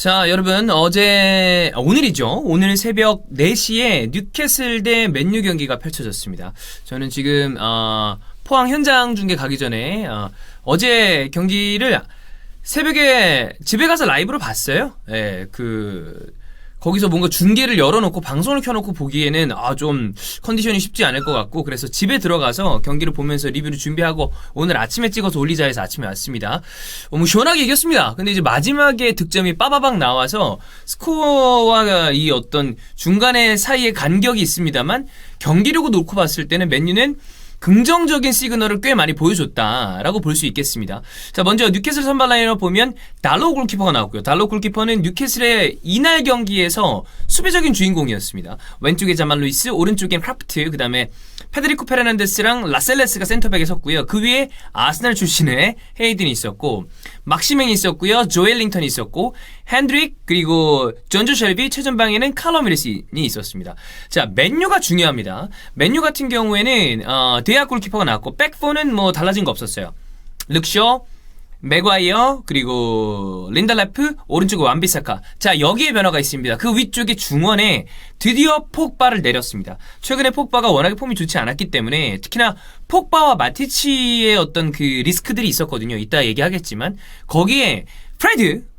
자, 여러분, 오늘이죠. 오늘 새벽 4시에 뉴캐슬 대 맨유 경기가 펼쳐졌습니다. 저는 지금, 포항 현장 중계 가기 전에, 어제 경기를 새벽에 집에 가서 라이브로 봤어요. 예, 거기서 뭔가 중계를 열어놓고 방송을 켜놓고 보기에는 좀 컨디션이 쉽지 않을 것 같고, 그래서 집에 들어가서 경기를 보면서 리뷰를 준비하고 오늘 아침에 찍어서 올리자 해서 아침에 왔습니다. 뭐 시원하게 이겼습니다. 근데 이제 마지막에 득점이 빠바박 나와서 스코어와 이 어떤 중간에 사이에 간격이 있습니다만 경기력을 놓고 봤을 때는 맨유는 긍정적인 시그널을 꽤 많이 보여줬다라고 볼 수 있겠습니다. 자, 먼저 뉴캐슬 선발 라인업 보면 달로우 골키퍼가 나왔고요. 달로우 골키퍼는 뉴캐슬의 이날 경기에서 수비적인 주인공이었습니다. 왼쪽에 자말 루이스, 오른쪽엔 크라프트, 그 다음에 페데리코 페르난데스랑 라셀레스가 센터백에 섰고요. 그 위에 아스날 출신의 헤이든이 있었고, 막시맹이 있었고요. 조엘링턴이 있었고, 핸드릭, 그리고 존조 쉘비, 최전방에는 칼럼 윌슨이 있었습니다. 자, 맨유가 중요합니다. 맨유 같은 경우에는 대학 골키퍼가 나왔고, 백포는 뭐 달라진 거 없었어요. 룩쇼, 맥과이어, 그리고 린달레프, 오른쪽에 완비사카. 자, 여기에 변화가 있습니다. 그 위쪽에 중원에 드디어 폭바를 내렸습니다. 최근에 폭바가 워낙에 폼이 좋지 않았기 때문에, 특히나 폭바와 마티치의 어떤 그 리스크들이 있었거든요. 이따 얘기하겠지만, 거기에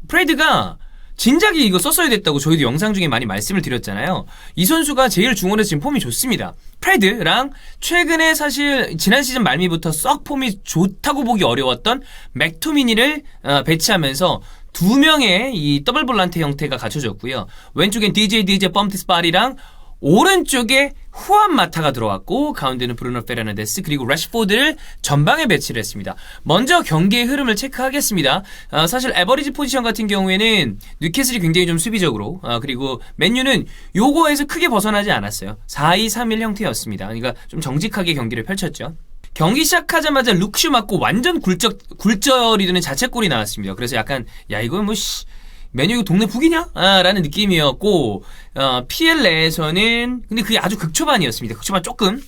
프레드가 진작에 이거 썼어야 됐다고 저희도 영상 중에 많이 말씀을 드렸잖아요. 이 선수가 제일 중원에서 지금 폼이 좋습니다. 프레드랑 최근에 사실 지난 시즌 말미부터 썩 폼이 좋다고 보기 어려웠던 맥토미니를 배치하면서 두 명의 이 더블 볼란트 형태가 갖춰졌고요. 왼쪽엔 DJ 펌티스파리랑 오른쪽에 후안 마타가 들어왔고, 가운데는 브루노 페르난데스, 그리고 래시포드를 전방에 배치를 했습니다. 먼저 경기의 흐름을 체크하겠습니다. 사실 에버리지 포지션 같은 경우에는 뉴캐슬이 굉장히 좀 수비적으로, 그리고 맨유는 요거에서 크게 벗어나지 않았어요. 4-2-3-1 형태였습니다. 그러니까 좀 정직하게 경기를 펼쳤죠. 경기 시작하자마자 룩슈 맞고 완전 굴절이 되는 자책골이 나왔습니다. 그래서 약간 이거 맨유 이거 동네 북이냐? 라는 느낌이었고, PL 내에서는, 근데 그게 아주 극초반이었습니다. 극초반 조금,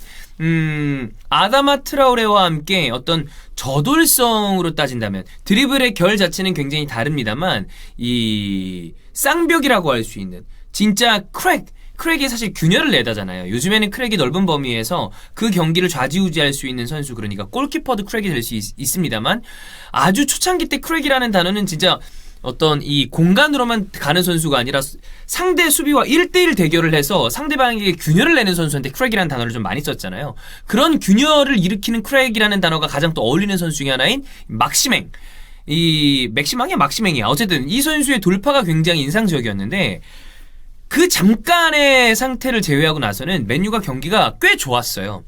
아다마 트라우레와 함께 어떤 저돌성으로 따진다면, 드리블의 결 자체는 굉장히 다릅니다만, 이, 쌍벽이라고 할 수 있는, 진짜 크랙이 사실 균열을 내다잖아요. 요즘에는 크랙이 넓은 범위에서 그 경기를 좌지우지할 수 있는 선수, 그러니까 골키퍼도 크랙이 될 수 있습니다만, 아주 초창기 때 크랙이라는 단어는 진짜 어떤 이 공간으로만 가는 선수가 아니라 상대 수비와 1대1 대결을 해서 상대방에게 균열을 내는 선수한테 크랙이라는 단어를 좀 많이 썼잖아요. 그런 균열을 일으키는 크랙이라는 단어가 가장 또 어울리는 선수 중에 하나인 막시맹. 막시맹이야. 어쨌든 이 선수의 돌파가 굉장히 인상적이었는데, 그 잠깐의 상태를 제외하고 나서는 맨유가 경기가 꽤 좋았어요.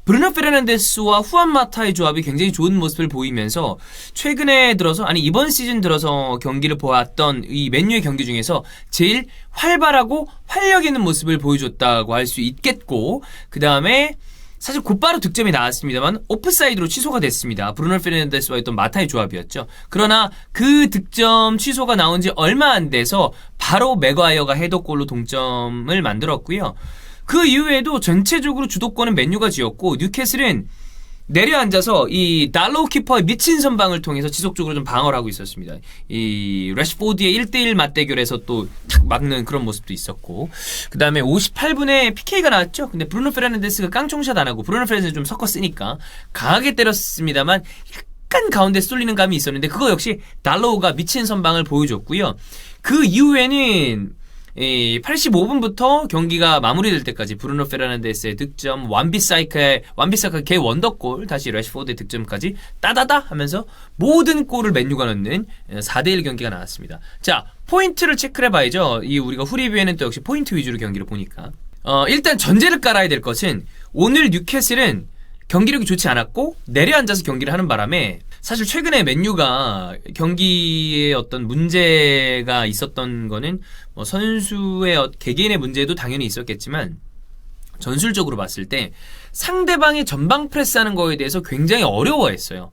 브루노 페르난데스와 후안 마타의 조합이 굉장히 좋은 모습을 보이면서 최근에 들어서, 이번 시즌 들어서 경기를 보았던 이 맨유의 경기 중에서 제일 활발하고 활력 있는 모습을 보여줬다고 할 수 있겠고, 그 다음에 사실 곧바로 득점이 나왔습니다만 오프사이드로 취소가 됐습니다. 브루노 페르난데스와 있던 마타의 조합이었죠. 그러나 그 득점 취소가 나온 지 얼마 안 돼서 바로 맥과이어가 헤더골로 동점을 만들었고요. 그 이후에도 전체적으로 주도권은 맨유가 쥐었고, 뉴캐슬은 내려앉아서 이 달로우 키퍼의 미친 선방을 통해서 지속적으로 좀 방어를 하고 있었습니다. 이 래시포드의 1대1 맞대결에서 또 탁 막는 그런 모습도 있었고, 그 다음에 58분에 PK가 나왔죠. 근데 브루노 페르난데스가 깡총샷 안 하고, 브루노 페르난데스 좀 섞었으니까 강하게 때렸습니다만 약간 가운데 쏠리는 감이 있었는데, 그거 역시 달로우가 미친 선방을 보여줬고요. 그 이후에는 85분부터 경기가 마무리될 때까지 브루노 페르난데스의 득점, 완비사카 개 원더골, 다시 래시포드의 득점까지 따다다 하면서 모든 골을 맨유가 넣는 4대1 경기가 나왔습니다. 자, 포인트를 체크를 해봐야죠. 우리가 후리뷰에는 또 역시 포인트 위주로 경기를 보니까. 일단 전제를 깔아야 될 것은, 오늘 뉴캐슬은 경기력이 좋지 않았고 내려앉아서 경기를 하는 바람에, 사실 최근에 맨유가 경기에 어떤 문제가 있었던 거는 뭐 선수의 개개인의 문제도 당연히 있었겠지만, 전술적으로 봤을 때 상대방의 전방 프레스하는 거에 대해서 굉장히 어려워했어요.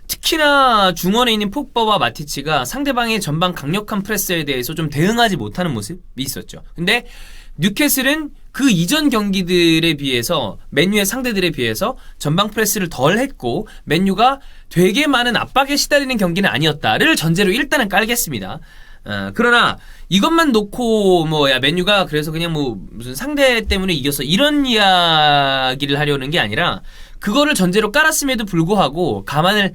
특히나 중원에 있는 폭바와 마티치가 상대방의 전방 강력한 프레스에 대해서 좀 대응하지 못하는 모습이 있었죠. 근데 뉴캐슬은 그 이전 경기들에 비해서 맨유의 상대들에 비해서 전방 프레스를 덜 했고 맨유가 되게 많은 압박에 시달리는 경기는 아니었다를 전제로 일단은 깔겠습니다. 그러나 이것만 놓고 야 맨유가 그래서 그냥 무슨 상대 때문에 이겼어 이런 이야기를 하려는 게 아니라 그거를 전제로 깔았음에도 불구하고 감안을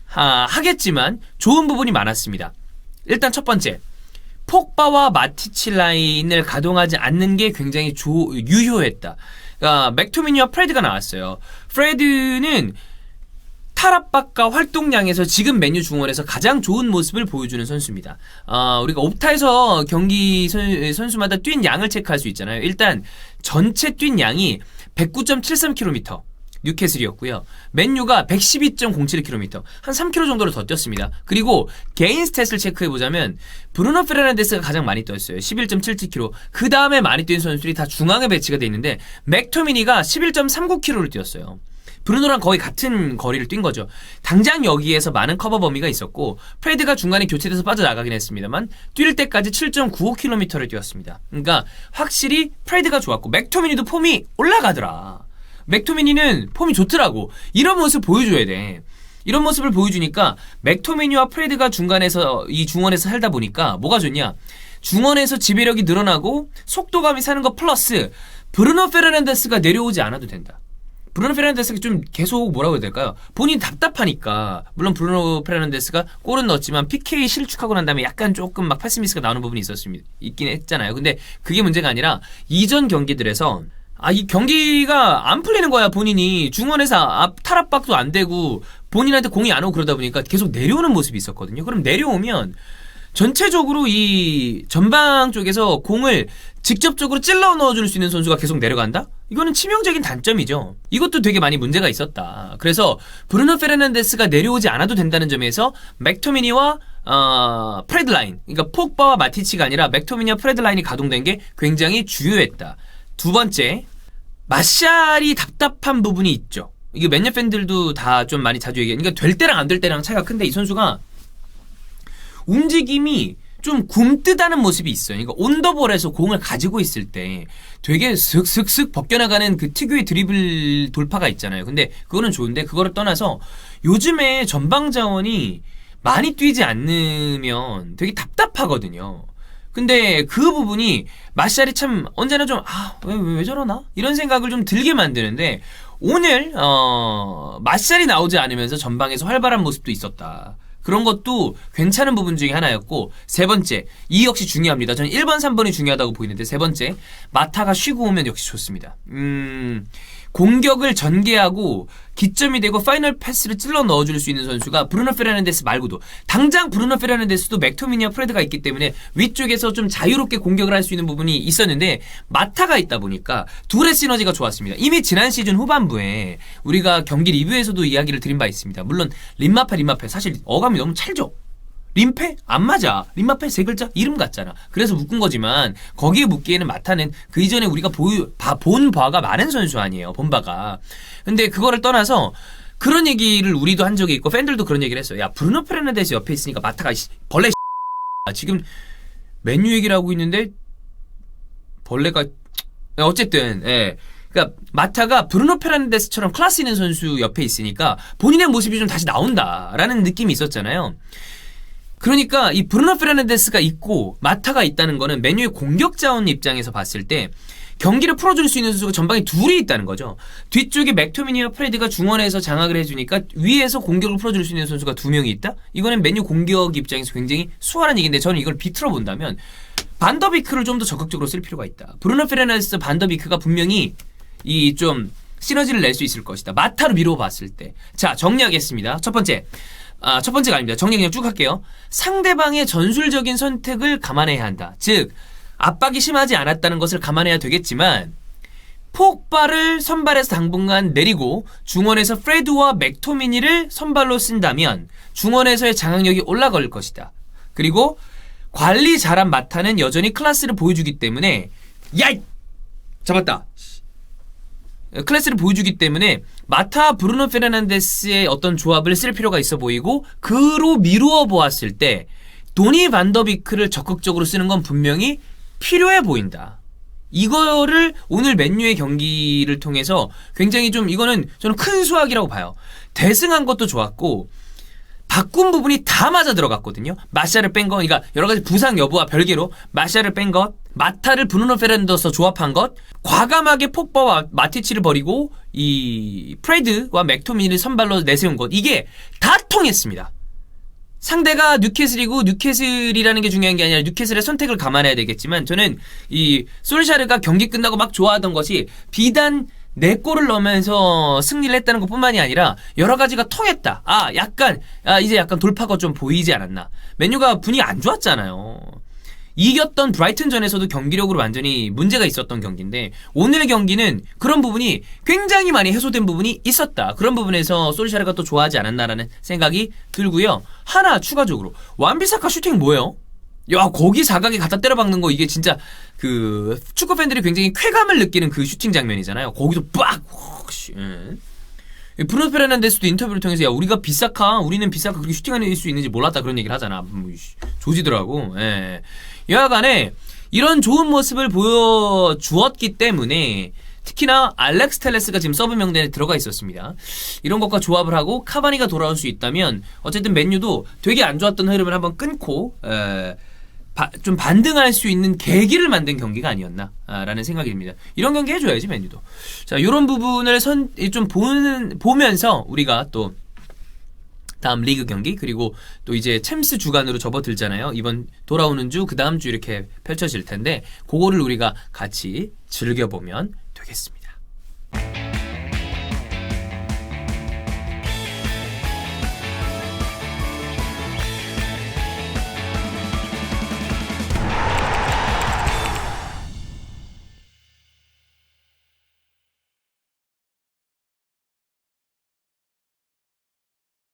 하겠지만 좋은 부분이 많았습니다. 일단 첫 번째, 폭바와 마티치 라인을 가동하지 않는 게 굉장히 유효했다. 그러니까 맥토미니와 프레드가 나왔어요. 프레드는 탈압박과 활동량에서 지금 맨유 중원에서 가장 좋은 모습을 보여주는 선수입니다. 우리가 옵타에서 경기 선수마다 뛴 양을 체크할 수 있잖아요. 일단 전체 뛴 양이 109.73km 뉴캐슬이었고요. 맨유가 112.07km 한 3km 정도를 더 뛰었습니다. 그리고 개인 스탯을 체크해보자면 브루노 페르난데스가 가장 많이 뛰었어요. 11.77km. 그 다음에 많이 뛴 선수들이 다 중앙에 배치가 돼 있는데 맥토미니가 11.39km를 뛰었어요. 브루노랑 거의 같은 거리를 뛴 거죠. 당장 여기에서 많은 커버 범위가 있었고 프레드가 중간에 교체돼서 빠져나가긴 했습니다만 뛸 때까지 7.95km를 뛰었습니다. 그러니까 확실히 프레드가 좋았고 맥토미니도 폼이 올라가더라. 맥토미니는 폼이 좋더라고. 이런 모습 보여줘야 돼. 이런 모습을 보여주니까 맥토미니와 프레드가 이 중원에서 살다 보니까 뭐가 좋냐? 중원에서 지배력이 늘어나고 속도감이 사는 거 플러스 브루노 페르난데스가 내려오지 않아도 된다. 브루노 페르난데스가 좀 계속 뭐라고 해야 될까요? 본인이 답답하니까. 물론 브루노 페르난데스가 골은 넣었지만 PK 실축하고 난 다음에 약간 조금 막 패스미스가 나오는 부분이 있긴 했잖아요. 근데 그게 문제가 아니라 이전 경기들에서 이 경기가 안 풀리는 거야. 본인이 중원에서 탈압박도 안 되고 본인한테 공이 안 오고 그러다 보니까 계속 내려오는 모습이 있었거든요. 그럼 내려오면 전체적으로 이 전방 쪽에서 공을 직접적으로 찔러 넣어줄 수 있는 선수가 계속 내려간다? 이거는 치명적인 단점이죠. 이것도 되게 많이 문제가 있었다. 그래서 브루노 페르난데스가 내려오지 않아도 된다는 점에서 맥토미니와 프레드 라인, 그러니까 폭바와 마티치가 아니라 맥토미니와 프레드 라인이 가동된 게 굉장히 주요했다. 두 번째, 마샬이 답답한 부분이 있죠. 이게 맨유 팬들도 다 좀 많이 자주 얘기해요. 그러니까 될 때랑 안 될 때랑 차이가 큰데 이 선수가 움직임이 좀 굼뜨다는 모습이 있어요. 그러니까 온더볼에서 공을 가지고 있을 때 되게 슥슥슥 벗겨나가는 그 특유의 드리블 돌파가 있잖아요. 근데 그거는 좋은데 그거를 떠나서 요즘에 전방 자원이 많이 뛰지 않으면 되게 답답하거든요. 근데 그 부분이 마샬이 참 언제나 좀 왜 저러나? 이런 생각을 좀 들게 만드는데 오늘 마샬이 나오지 않으면서 전방에서 활발한 모습도 있었다. 그런 것도 괜찮은 부분 중에 하나였고 세 번째, 이 역시 중요합니다. 저는 1번, 3번이 중요하다고 보이는데 세 번째, 마타가 쉬고 오면 역시 좋습니다. 공격을 전개하고 기점이 되고 파이널 패스를 찔러 넣어줄 수 있는 선수가 브루노 페르난데스 말고도 당장 브루노 페르난데스도 맥토미니와 프레드가 있기 때문에 위쪽에서 좀 자유롭게 공격을 할 수 있는 부분이 있었는데 마타가 있다 보니까 둘의 시너지가 좋았습니다. 이미 지난 시즌 후반부에 우리가 경기 리뷰에서도 이야기를 드린 바 있습니다. 물론 림마페 사실 어감이 너무 찰져. 림페? 안 맞아. 림마페 세 글자? 이름 같잖아. 그래서 묶은 거지만 거기에 묶기에는 마타는 그 이전에 우리가 본 바가 많은 선수 아니에요. 본 바가. 근데 그거를 떠나서 그런 얘기를 우리도 한 적이 있고 팬들도 그런 얘기를 했어요. 야 브루노 페르난데스 옆에 있으니까 마타가 벌레 지금 맨유 얘기를 하고 있는데 벌레가 어쨌든 예. 그러니까 마타가 브루노 페르난데스처럼 클래스 있는 선수 옆에 있으니까 본인의 모습이 좀 다시 나온다라는 느낌이 있었잖아요. 그러니까 이 브루노 페르난데스가 있고 마타가 있다는 거는 맨유의 공격 자원 입장에서 봤을 때 경기를 풀어줄 수 있는 선수가 전방에 둘이 있다는 거죠. 뒤쪽에 맥토미니와 프레드가 중원에서 장악을 해주니까 위에서 공격을 풀어줄 수 있는 선수가 두 명이 있다? 이거는 맨유 공격 입장에서 굉장히 수월한 얘기인데 저는 이걸 비틀어 본다면 반더비크를 좀 더 적극적으로 쓸 필요가 있다. 브루노 페르난데스 반더비크가 분명히 이 좀 시너지를 낼 수 있을 것이다. 마타로 미뤄봤을 때. 자, 정리하겠습니다. 첫 번째가 아닙니다. 정리 그냥 쭉 할게요. 상대방의 전술적인 선택을 감안해야 한다. 즉 압박이 심하지 않았다는 것을 감안해야 되겠지만 폭발을 선발에서 당분간 내리고 중원에서 프레드와 맥토미니를 선발로 쓴다면 중원에서의 장악력이 올라갈 것이다. 그리고 관리 잘한 마타는 여전히 클래스를 보여주기 때문에 잡았다. 클래스를 보여주기 때문에 마타 브루노 페르난데스의 어떤 조합을 쓸 필요가 있어 보이고 그로 미루어 보았을 때 도니 반더비크를 적극적으로 쓰는 건 분명히 필요해 보인다. 이거를 오늘 맨유의 경기를 통해서 굉장히 좀 이거는 저는 큰 수확이라고 봐요. 대승한 것도 좋았고 바꾼 부분이 다 맞아 들어갔거든요. 마샤를 뺀 거, 그러니까 여러 가지 부상 여부와 별개로 마샤를 뺀 것, 마타를 브루노 페르난데스 조합한 것, 과감하게 폭바와 마티치를 버리고 이 프레드와 맥토미니를 선발로 내세운 것, 이게 다 통했습니다. 상대가 뉴캐슬이고 뉴캐슬이라는 게 중요한 게 아니라 뉴캐슬의 선택을 감안해야 되겠지만 저는 이 솔샤르가 경기 끝나고 막 좋아하던 것이 비단 4골을 넣으면서 승리를 했다는 것뿐만이 아니라 여러 가지가 통했다. 이제 약간 돌파가 좀 보이지 않았나. 맨유가 분위기 안 좋았잖아요. 이겼던 브라이튼전에서도 경기력으로 완전히 문제가 있었던 경기인데 오늘의 경기는 그런 부분이 굉장히 많이 해소된 부분이 있었다. 그런 부분에서 솔샤르가 또 좋아하지 않았나라는 생각이 들고요. 하나 추가적으로 완비사카 슈팅 뭐예요? 야, 거기 사각에 갖다 때려박는 거 이게 진짜 그 축구 팬들이 굉장히 쾌감을 느끼는 그 슈팅 장면이잖아요. 거기서 빡! 브루노 페르난데스도 인터뷰를 통해서 야, 우리는 비사카 그렇게 슈팅할 수 있는지 몰랐다 그런 얘기를 하잖아. 조지더라고. 예. 여하간에 이런 좋은 모습을 보여주었기 때문에 특히나 알렉스 텔레스가 지금 서브 명단에 들어가 있었습니다. 이런 것과 조합을 하고 카바니가 돌아올 수 있다면 어쨌든 맨유도 되게 안 좋았던 흐름을 한번 끊고 좀 반등할 수 있는 계기를 만든 경기가 아니었나라는 생각이 듭니다. 이런 경기 해줘야지 맨유도. 자, 이런 부분을 좀 보면서 우리가 또 다음 리그 경기 그리고 또 이제 챔스 주간으로 접어들잖아요. 이번 돌아오는 주 그 다음 주 이렇게 펼쳐질 텐데 그거를 우리가 같이 즐겨보면 되겠습니다.